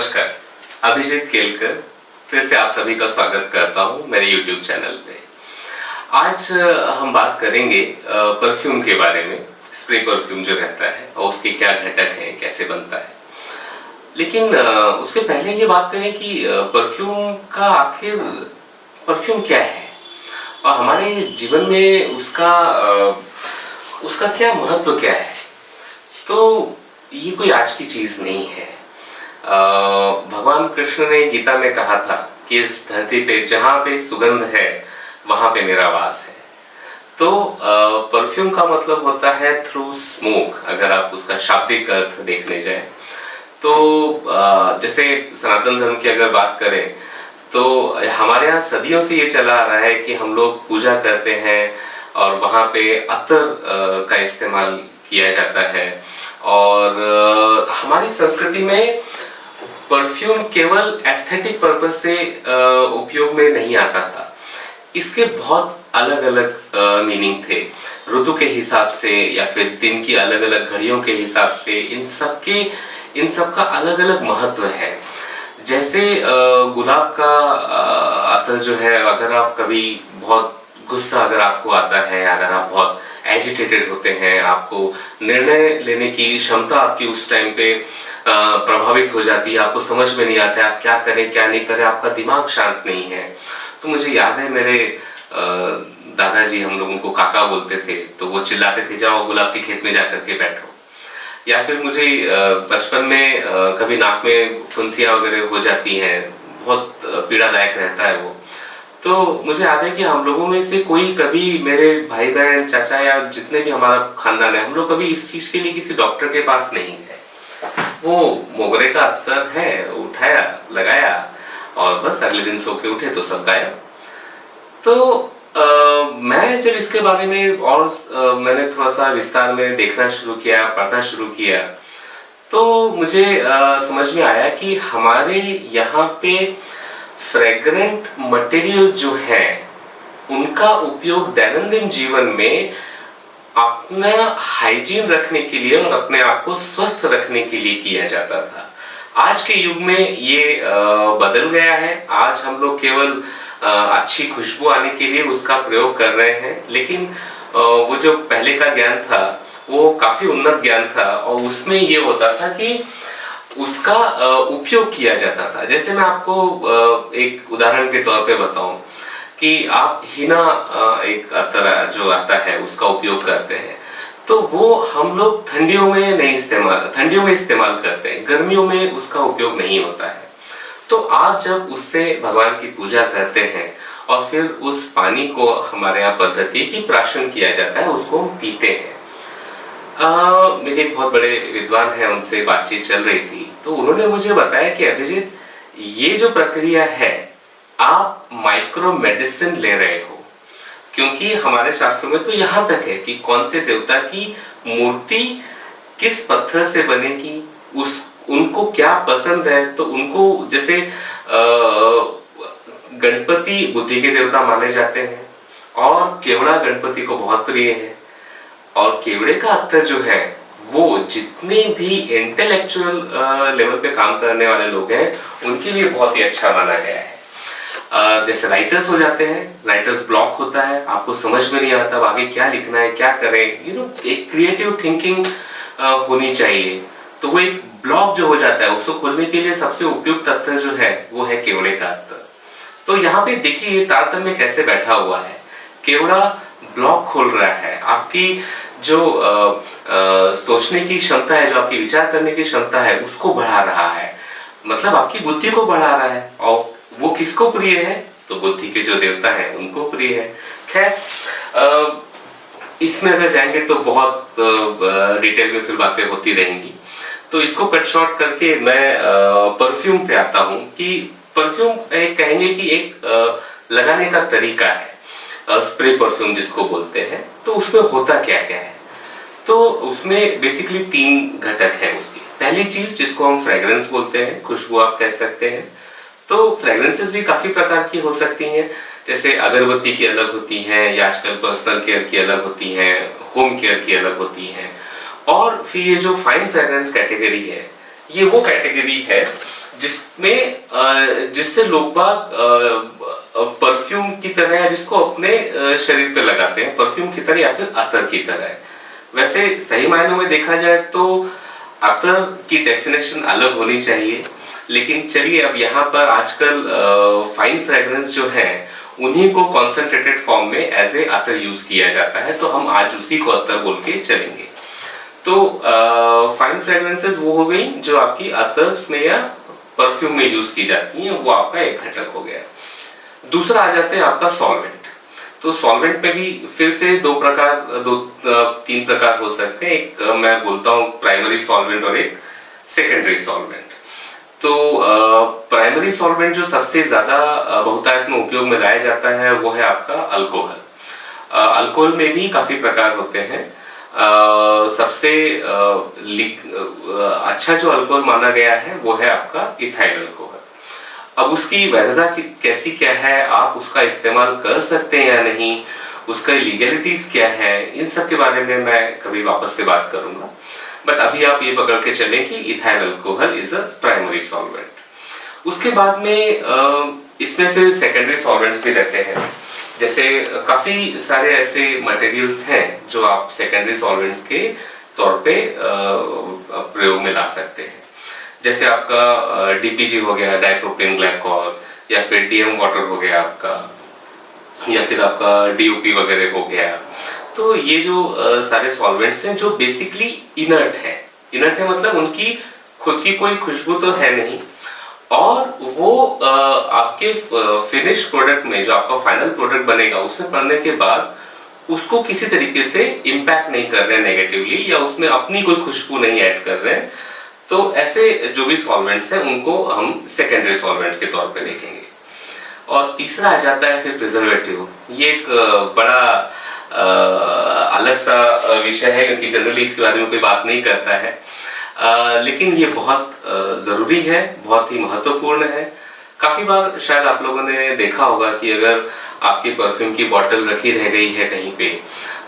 नमस्कार, अभिजीत केलकर फिर से आप सभी का स्वागत करता हूं मेरे YouTube चैनल पे। आज हम बात करेंगे परफ्यूम के बारे में। स्प्रे परफ्यूम जो रहता है और उसके क्या घटक हैं, कैसे बनता है। लेकिन उसके पहले ये बात करें कि परफ्यूम का आखिर परफ्यूम क्या है और हमारे जीवन में उसका क्या महत्व क्या है। तो ये कोई आज की चीज नहीं है। भगवान कृष्ण ने गीता में कहा था कि इस धरती पे जहां पे सुगंध है वहां पे मेरा वास है। तो परफ्यूम का मतलब होता है थ्रू स्मोक। अगर आप उसका शाब्दिक अर्थ देखने जाए तो जैसे सनातन धर्म की अगर बात करें तो हमारे यहाँ सदियों से ये चला आ रहा है कि हम लोग पूजा करते हैं और वहाँ पे अत्तर का इस्तेमाल किया जाता है। और हमारी संस्कृति में परफ्यूम केवल एस्थेटिक पर्पज से उपयोग में नहीं आता था। इसके बहुत अलग अलग मीनिंग थे, ऋतु के हिसाब से या फिर दिन की अलग अलग घड़ियों के हिसाब से। इन सब का अलग अलग महत्व है। जैसे गुलाब का अतर जो है, अगर आप कभी बहुत गुस्सा अगर आपको आता है, अगर आप बहुत एजिटेटेड होते हैं, आपको निर्णय लेने की क्षमता आपकी उस टाइम पे प्रभावित हो जाती है, आपको समझ में नहीं आता है आप क्या करें क्या नहीं करें, आपका दिमाग शांत नहीं है। तो मुझे याद है मेरे दादाजी, हम लोग उनको काका बोलते थे, तो वो चिल्लाते थे जाओ गुलाब के खेत में जाकर के बैठो। या फिर मुझे बचपन में कभी नाक में फुंसियाँ वगैरह हो जाती हैं, बहुत पीड़ादायक रहता है वो। तो मुझे याद है कि हम लोगों में से कोई कभी, मेरे भाई बहन चाचा या जितने भी हमारा खानदान है, हम लोग कभी इस चीज के लिए किसी डॉक्टर के पास नहीं गए। वो मोगरे का अत्तर है, उठाया लगाया और बस अगले दिन सो के उठे तो सब गायब। तो मैं जब इसके बारे में और मैंने थोड़ा सा विस्तार में देखना शुरू किया, पढ़ना शुरू किया, तो मुझे समझ में आया कि हमारे यहाँ पे फ्रेग्रेंट मटेरियल जो है उनका उपयोग दैनंदिन जीवन में अपना हाइजीन रखने के लिए और अपने आप को स्वस्थ रखने के लिए किया जाता था। आज के युग में ये बदल गया है। आज हम लोग केवल अच्छी खुशबू आने के लिए उसका प्रयोग कर रहे हैं, लेकिन वो जो पहले का ज्ञान था वो काफी उन्नत ज्ञान था और उसमें ये होता था कि उसका उपयोग किया जाता था। जैसे मैं आपको एक उदाहरण के तौर पे बताऊं कि आप हिना एक अत्तर जो आता है उसका उपयोग करते हैं, तो वो हम लोग ठंडियों में इस्तेमाल करते हैं, गर्मियों में उसका उपयोग नहीं होता है। तो आप जब उससे भगवान की पूजा करते हैं और फिर उस पानी को हमारे यहाँ पद्धति की प्राशन किया जाता है, उसको हम पीते हैं। मेरे एक बहुत बड़े विद्वान हैं, उनसे बातचीत चल रही थी, तो उन्होंने मुझे बताया कि अभिजीत, ये जो प्रक्रिया है आप माइक्रो मेडिसिन ले रहे हो, क्योंकि हमारे शास्त्रों में तो यहाँ तक है कि कौन से देवता की मूर्ति किस पत्थर से बनेगी, उनको क्या पसंद है। तो उनको जैसे गणपति बुद्धि के देवता माने जाते हैं और केवड़ा गणपति को बहुत प्रिय है। और केवड़े का अत्तर जो है वो जितने भी इंटेलेक्चुअल लेवल पे काम करने वाले लोग हैं उनके लिए बहुत ही अच्छा माना गया है। जैसे राइटर्स हो जाते हैं, राइटर्स ब्लॉक होता है, आपको समझ में नहीं आता आगे क्या लिखना है, क्या करें, एक क्रिएटिव थिंकिंग होनी चाहिए। तो वो एक ब्लॉक जो हो जाता है उसको खोलने के लिए सबसे उपयुक्त अत्तर जो है वो है केवड़े का अत्तर। तो यहाँ पे देखिए तारतम्य कैसे बैठा हुआ है। केवड़ा ब्लॉक खोल रहा है, आपकी जो सोचने की क्षमता है, जो आपकी विचार करने की क्षमता है उसको बढ़ा रहा है, मतलब आपकी बुद्धि को बढ़ा रहा है। और वो किसको प्रिय है? तो बुद्धि के जो देवता है उनको प्रिय है। खैर इसमें अगर जाएंगे तो बहुत डिटेल में फिर बातें होती रहेंगी, तो इसको कट शॉर्ट करके मैं परफ्यूम पे आता हूँ कि परफ्यूम कहेंगे कि एक लगाने का तरीका है, स्प्रे परफ्यूम जिसको बोलते हैं। तो उसमें होता क्या क्या है? तो उसमें बेसिकली 3 घटक हैं उसके। पहली चीज जिसको हम फ्रेग्रेंस बोलते हैं, खुशबू आप कह सकते हैं। तो फ्रेग्रेंसेस भी काफी प्रकार की हो सकती हैं, जैसे अगरबत्ती की अलग होती हैं, या आजकल पर्सनल केयर की अलग होती हैं, होम केयर की अलग होती हैं। और फिर ये जो फाइन फ्रेग्रेंस कैटेगरी है, ये वो कैटेगरी है जिसमें जिससे लोग बाग परफ्यूम की तरह या जिसको अपने शरीर पे लगाते हैं, परफ्यूम की तरह या फिर अतर की तरह। वैसे सही मायनों में देखा जाए तो अतर की डेफिनेशन अलग होनी चाहिए, लेकिन चलिए अब यहाँ पर आजकल फाइन फ्रेग्रेंस जो है उन्हीं को कॉन्सेंट्रेटेड फॉर्म में एज ए अतर यूज किया जाता है, तो हम आज उसी को अतर बोल के चलेंगे। तो फाइन फ्रेग्रेंसेस वो हो गई जो आपकी अतर्स में या परफ्यूम में यूज की जाती हैं, वो आपका एक घटक हो गया। दूसरा आ जाते हैं आपका सॉल्वेंट। तो सॉल्वेंट में भी फिर से तीन प्रकार हो सकते हैं। एक मैं बोलता हूँ प्राइमरी सॉल्वेंट और एक सेकेंडरी सॉल्वेंट। तो प्राइमरी सॉल्वेंट जो सबसे ज्यादा बहुतायत में उपयोग में लाया जाता है वो है आपका अल्कोहल। अल्कोहल में भी काफी प्रकार होते हैं। सबसे अच्छा जो अल्कोहल माना गया है वो है आपका इथाइल अल्कोहल। अब उसकी वैधता कैसी क्या है, आप उसका इस्तेमाल कर सकते हैं या नहीं, उसका लीगलिटीज क्या है, इन सब के बारे में मैं कभी वापस से बात करूंगा। बट अभी आप ये पकड़ के चलें कि ethyl alcohol is a primary solvent. उसके बाद में इसमें फिर सेकेंडरी सॉल्वेंट्स भी रहते हैं। जैसे काफी सारे ऐसे मटेरियल्स हैं जो आप सेकेंडरी सॉल्वेंट्स के तौर पे प्रयोग में ला सकते हैं। जैसे आपका डीपीजी हो गया, डाइप्रोपेन ग्लाइकोल, या फिर डीएम वाटर हो गया आपका, या फिर आपका डीओपी वगैरह हो गया। तो ये जो सारे सॉल्वेंट्स हैं जो बेसिकली इनर्ट है। इनर्ट है मतलब उनकी खुद की कोई खुशबू तो है नहीं, और वो आपके फिनिश प्रोडक्ट में जो आपका फाइनल प्रोडक्ट बनेगा उसमें पड़ने के बाद उसको किसी तरीके से इम्पैक्ट नहीं कर रहे हैं नेगेटिवली, या उसमें अपनी कोई खुशबू नहीं ऐड कर रहे हैं। तो ऐसे जो भी सॉल्वेंट्स हैं उनको हम सेकेंडरी सॉल्वेंट के तौर पे देखेंगे। और तीसरा आ जाता है फिर प्रिजर्वेटिव। ये एक बड़ा अलग सा विषय है, क्योंकि जनरली इसके बारे में कोई बात नहीं करता है, लेकिन ये बहुत जरूरी है, बहुत ही महत्वपूर्ण है। काफी बार शायद आप लोगों ने देखा होगा कि अगर आपकी परफ्यूम की बोतल रखी रह गई है कहीं पे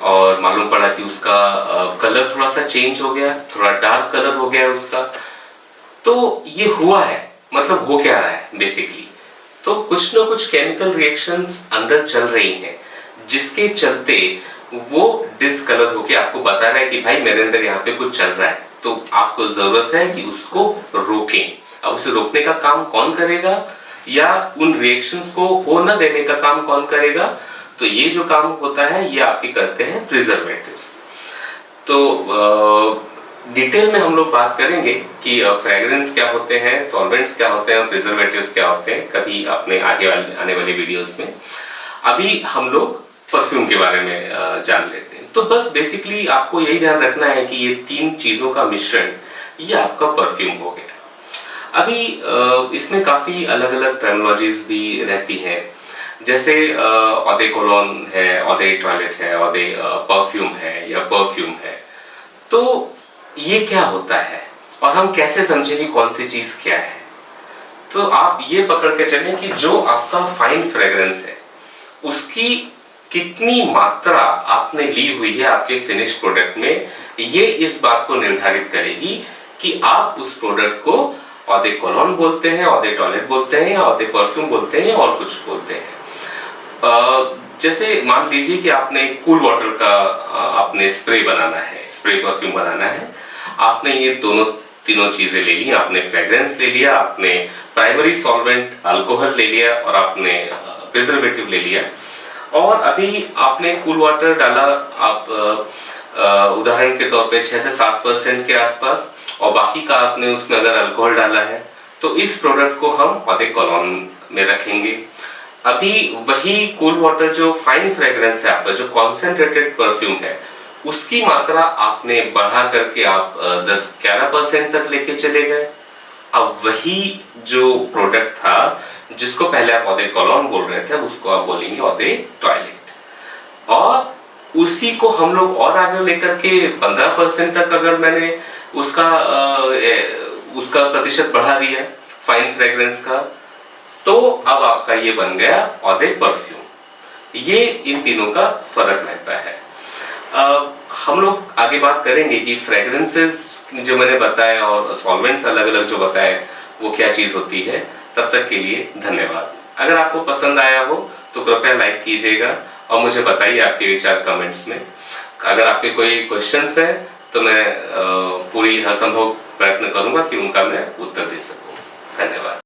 और मालूम पड़ा कि उसका कलर थोड़ा सा चेंज हो गया, थोड़ा डार्क कलर हो गया उसका, तो ये हुआ है, मतलब हो क्या रहा है बेसिकली, तो कुछ ना कुछ केमिकल रिएक्शंस अंदर चल रही हैं जिसके चलते वो डिसकलर होके आपको बता रहा है कि भाई मेरे अंदर यहाँ पे कुछ चल रहा है, तो आपको जरूरत है कि उसको रोकें। अब उसे रोकने का काम कौन करेगा, या उन रिएक्शंस को हो न देने का काम कौन करेगा, तो ये जो काम होता है ये आपके करते हैं प्रिजर्वेटिव्स। तो डिटेल में हम लोग बात करेंगे कि फ्रेग्रेंस क्या होते हैं, सॉल्वेंट्स क्या होते हैं, प्रिजर्वेटिव्स क्या होते हैं, कभी अपने आगे आने वाले वीडियोस में। अभी हम लोग परफ्यूम के बारे में जान लेते हैं। तो बस बेसिकली आपको यही ध्यान रखना है कि ये तीन चीजों का मिश्रण ये आपका परफ्यूम हो गया। अभी इसमें काफी अलग अलग टर्मिनोलॉजीज भी रहती हैं, जैसे ऑ दे कोलोन है, ऑ दे टॉयलेट है, ऑ दे परफ्यूम है या परफ्यूम है। तो ये क्या होता है और हम कैसे समझें कि कौन सी चीज क्या है। तो आप ये पकड़ के चलें कि जो आपका फाइन फ्रेग्रेंस है उसकी कितनी मात्रा आपने ली हुई है आपके फिनिश प्रोडक्ट में, ये इस बात को निर्धारित करेगी कि आप उस प्रोडक्ट को ऑ दे कोलोन बोलते हैं, ऑ दे टॉयलेट बोलते हैं, या ऑ दे परफ्यूम बोलते हैं, या और कुछ बोलते हैं। जैसे मान लीजिए कि आपने कूल वाटर का आपने स्प्रे बनाना है, स्प्रे परफ्यूम बनाना है। आपने ये तीनों चीजें ले ली, आपने फ्रेग्रेंस ले लिया, आपने प्राइमरी सॉल्वेंट अल्कोहल ले लिया, और आपने प्रिजर्वेटिव ले लिया, और अभी आपने कूल वाटर डाला, आप उदाहरण के तौर पे 6 से 7% के आसपास, और बाकी का आपने उसमें अगर अल्कोहल डाला है, तो इस प्रोडक्ट को हम ऑ दे कोलोन में रखेंगे। अभी वही कूल वाटर जो फाइन फ्रेग्रेंस है आपका, जो कॉन्सेंट्रेटेड परफ्यूम है, उसकी मात्रा आपने बढ़ा करके आप 10-11% तक लेके चले गए। अब वही जो प्रोडक्ट था जिसको पहले आप ऑ दे कोलोन बोल रहे थे, उसको आप बोलेंगे ऑ दे टॉयलेट, और उसी को हम लोग और आगे लेकर के 15% तक अगर मैंने उसका प्रतिशत बढ़ा दिया फाइन फ्रेग्रेंस का, तो अब आपका ये बन गया ऑ दे परफ्यूम। ये इन तीनों का फर्क रहता है। हम लोग आगे बात करेंगे कि फ्रेग्रेंसेस जो मैंने बताया और सॉल्वेंट्स अलग अलग जो बताए, वो क्या चीज़ होती है। तब तक के लिए धन्यवाद। अगर आपको पसंद आया हो तो कृपया लाइक कीजिएगा और मुझे बताइए आपके विचार कमेंट्स में। अगर आपके कोई क्वेश्चंस हैं तो मैं पूरी हर संभव प्रयत्न करूंगा कि उनका मैं उत्तर दे सकूं। धन्यवाद।